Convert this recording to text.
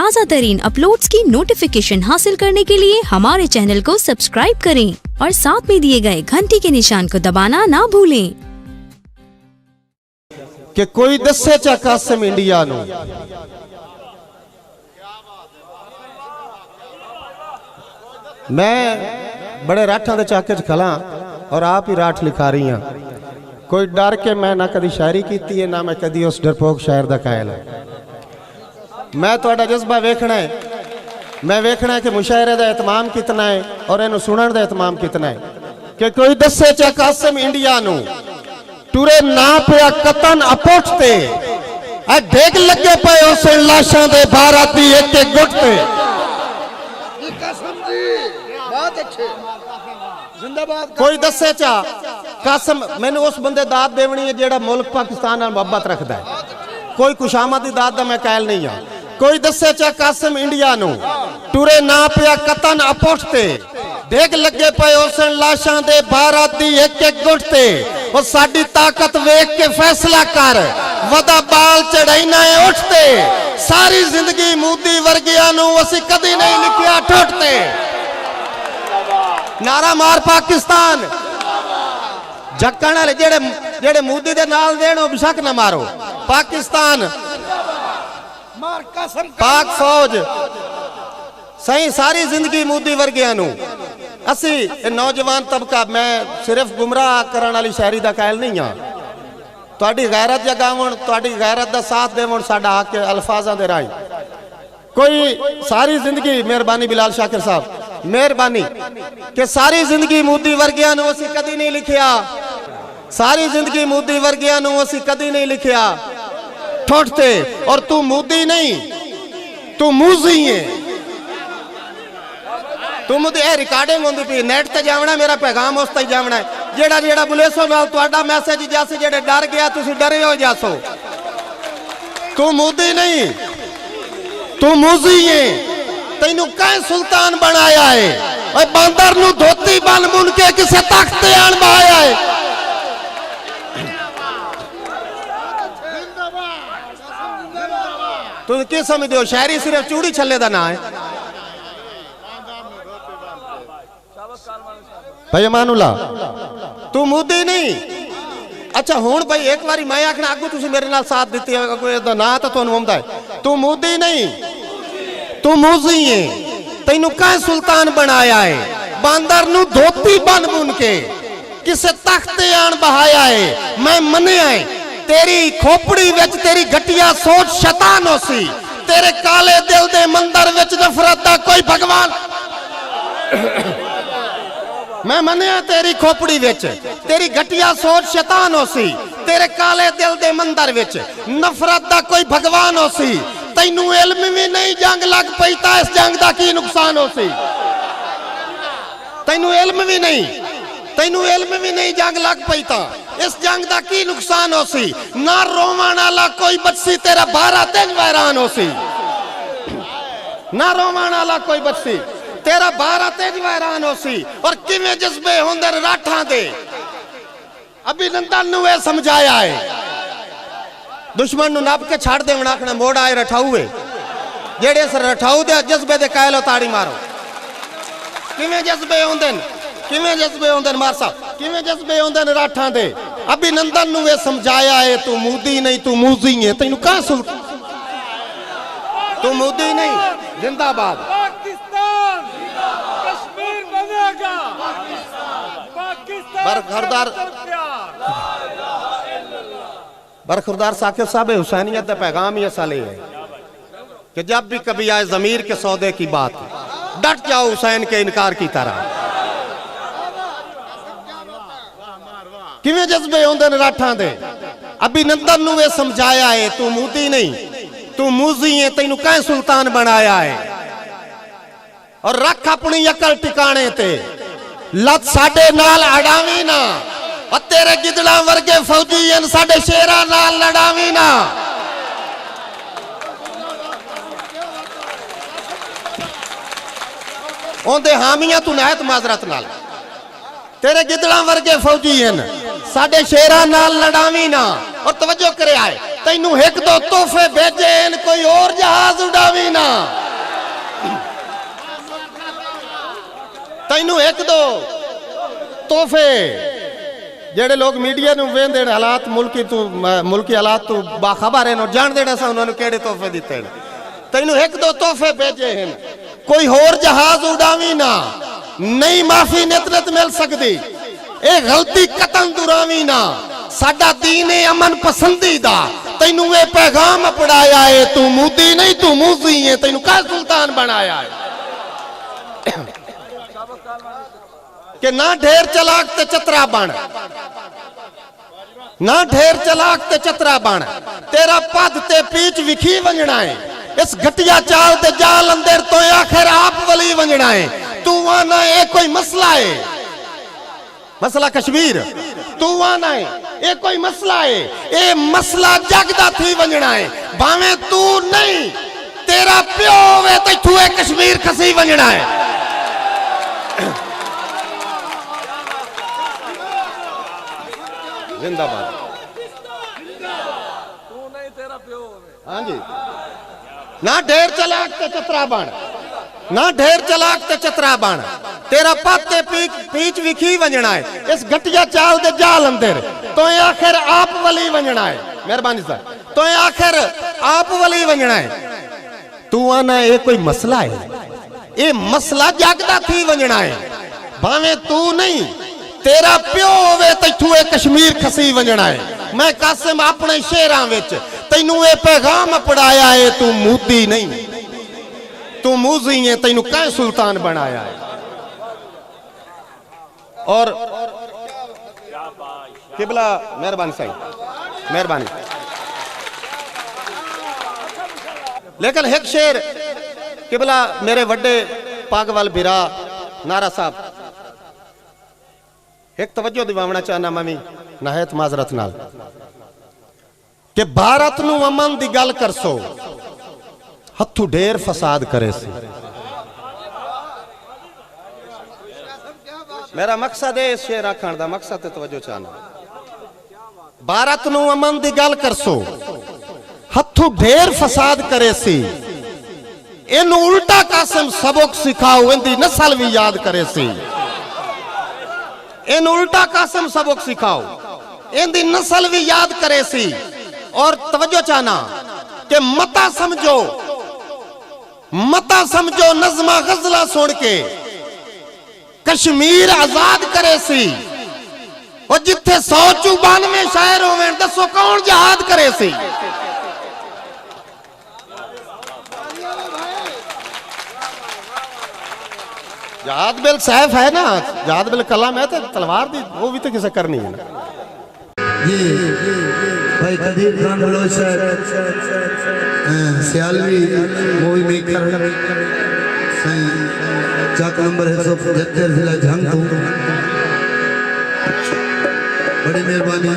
ताज़ा तरीन अपलोड्स की नोटिफिकेशन हासिल करने के लिए हमारे चैनल को सब्सक्राइब करें और साथ में दिए गए घंटी के निशान को दबाना ना भूलें। कि कोई दसे चा कासिम इंडिया नू मैं बड़े राठा दे चाके च खला और आप ही राठ लिखा रही हैं। कोई डर के मैं ना कदी शायरी की है ना मैं कदी उस डरपोक शायर दा कायल है। मैं तुहाडा जज्बा वेखना है, मैं वेखना है कि मुशायरे दा एहतमाम कितना है और इन्हू सुनन दा एहतमाम कितना है। कि कोई दसे चा कासिम इंडिया नू टुरे ना पिया कतन अपोठते ढेग लगे पे उस लाशां दे भारती एक एक गुट ते। कोई दसे चा कासिम मैंने उस बंदे दाद देवनी है जेड़ा मुल्क पाकिस्तान नाल मोहब्बत रखदा है। कोई खुशामद दी दाद दा मैं कायल नहीं हां। कोई दसे चा कासिम इंडिया नू टुरे ना पिया कतन अपोठते ढेग लगे पे उस लाशां दे भारती एक एक गुट ते। वो साडी ताकत वेख के फैसला कर वदा बाल चढ़ाईना है उठते। सारी जिंदगी मोदी वर्गिया नू असी कदी नहीं लिखिया ठोठते। नारा मार पाकिस्तान जक्कण वाले जेड़े जेड़े मोदी दे नाल देण ओ बेशक ना मारो। पाकिस्तान पाक फौज सही सारी जिंदगी मोदी वर्गिया नू असी नौजवान तबका मैं सिर्फ गुमराह करने वाली शायरी दा कायल नहीं हां। तुहाडी गैरत जगावण तुहाडी गैरत दा साथ देवण साडा हक है अल्फाजां दे राही। कोई सारी जिंदगी मेहरबानी बिलाल शाकिर साहब मेहरबानी कि सारी जिंदगी मोदी वर्गिया नू असी कदी नहीं लिखिया। सारी जिंदगी मोदी वर्गिया नू असी कदी नहीं लिखिया ठोठते। और तू मोदी नहीं तू मूजी है। तू मुझे ए रिकॉर्डिंग होंदी पई नेट ते जावना मेरा पैगाम उस तक जावना है। जेड़ा जेड़ा बुलेसो नाल तुहाडा मैसेज जैसे जेड़े डर गया तुसी डरे हो जासो। तू मोदी नहीं तू मूजी है। तैनू कै सुल्तान बनाया है और बंदर नू धोती बन बुन के किसे तख्त ते आन बहाया है। तू की समझदे हो शायरी सिर्फ चूड़ी छल्ले दा ना है। भाई अमानुल्ला तू मोदी नहीं। अच्छा हुण भाई एक बारी मैं आखना अगू तुसी मेरे नाल साथ दित्ती है ना तो तुहानू आउंदा है। तू मोदी नहीं तू मूजी है। तैनू कै सुल्तान बनाया है बांदर नू धोती बन बुन के किसे तख्त ते आन बहाया है। मैं मन्निया है तेरी खोपड़ी विच तेरी घटिया सोच शैतान होसी। तेरे काले दिल दे मंदिर विच नफरत दा कोई भगवान। मैं मन्निया तेरी खोपड़ी विच तेरी घटिया सोच शैतान होसी। तेरे काले दिल दे मंदिर विच नफरत दा कोई भगवान होसी। तैनू इल्म भी नहीं जंग लग पई ता इस जंग दा की नुकसान होसी। तैनू इल्म भी नहीं जंग लग पई ता इस जंग दा की नुकसान होसी। ना रोवण वाला कोई बच्ची तेरा भारत तेज वैरान होसी। ना रोवण वाला कोई बच्ची तेरा भारत तेज वैरान होसी। और किवें जज्बे होंदे राठा दे अभिनंदन नू समझाया है। दुश्मन नू नप के छड़ देवना आखना मोड़ आए रठाऊ है। जेड़े इस रठाऊ दे जज्बे दे कायल ताड़ी मारो। किवें जज्बे होंदे मार साहब किवें जज्बे होंदे राठा दे। अभिनंदन नू समझाया है तू मोदी नहीं तू मूजी है। तैनू कहां सुन तू मोदी नहीं जिंदाबाद पाकिस्तान कश्मीर बनेगा पाकिस्तान बरखुरदार साकिब साहब हुसैनियत का पैगाम ही ऐसा ले है कि जब भी कभी आए जमीर के सौदे की बात डट जाओ हुसैन के इनकार की तरह। किवें जज्बे होंदे ने राठा दे। अभिनंदन नू ये समझाया है तू मोदी नहीं तू मूजी है। तैनू कै सुल्तान बनाया है। और रख अपनी अकल टिकाने ते लत साडे नाल अड़ावी ना। और तेरे गिदड़ा वर्गे फौजी हैं साडे शेरा नाल लड़ावी ना। ओंदे हामियां तू नहत माजरत नाल तेरे गिदड़ा वर्गे फौजी हैं साडे शेरा नाल लड़ावी ना। और तवज्जो करे आए तैनू एक दो तोहफे भेजे कोई और जहाज उड़ावी ना। तैनू एक दो तोहफे जेड़े लोग मीडिया नूं वेंदे हालात मुल्की हालात तू बाखबर हैं और जान देना सा उन्होंने केड़े तोहफे दिते हैं। तैनू एक दो तोहफे भेजे हैं, कोई होर जहाज उड़ावी ना, नहीं माफी नित मिल सकती, ए गलती कतन दुरावी ना, साडा दीन है अमन पसंदीदा, तैनू ये पैगाम पढ़ाया है, तू मोदी नहीं तू मूसी है, तैनू का सुल्तान बनाया है कि ना ढेर चलाक ते चतरा बन, ना ढेर चलाक ते चतरा बन, तेरा पद ते पीछ विखी वंजना है, इस घटिया चाल ते जाल अंदर तो आखिर आप वली वंजना है, तू आना ये कोई मसला है, मसला कश्मीर, तू आना है ये कोई मसला है, ये मसला जगदा थी वंजना है, भावे तू नहीं तेरा प्यो वे तो तू कश्मीर खसी वंजना है। जिंदाबाद। हाँ जी, ना ढेर चलाक ते चतरा बन, ना ढेर चलाक ते चतरा बन, तेरा पत्ते पीछ विखी वंजना है, इस घटिया चाल दे जाल अंदर तो आखिर आप वली वंजना है, मेहरबानी साहब, तो आखिर आप वली वंजना है, तू आना ये कोई मसला है, ये मसला जागदा थी वंजना है, भावे तू नहीं तेरा प्यो होवे तैथू कश्मीर खसी वंजना है। मैं कासिम अपने शेरां विच तैनू ये पैगाम पढ़ाया है, तू मोदी नहीं तू मूजी है, तैनू कै सुल्तान बनाया है। और किबला मेहरबानी साईं, मेहरबानी, लेकिन एक शेर किबला मेरे वड्डे पागवाल बिरा नारा साहब एक तवज्जो दिवावना चाहना ममी नहायत माजरत नाल कि भारत नू अमन दी गल करसो हथू ढेर फसाद करे सी। मेरा मकसद है इस शेर आखण दा मकसद है तवज्जो चाहना, भारत नू अमन दी गल करसो हथू ढेर फसाद करे सी, इनू उल्टा कासिम सबक सिखाओ इंदी नस्ल भी याद करे सी, इन उल्टा कासिम सबक सिखाओ इंदी नस्ल भी याद करे सी। और तवज्जो चाहना कि मता समझो नज़्मा गज़ला सुन के कश्मीर आजाद करे सी, और जिथे 194 शायर होवे दसो कौन जहाद करे सी। जहाद बिल सैफ है ना, जहाद बिल कलम है तो तलवार दी वो भी तो किसे करनी है ना। ये भाई Qadeer Khan Baloch Sialvi movie maker Chak number 175 जिला जंग, बड़ी मेहरबानी।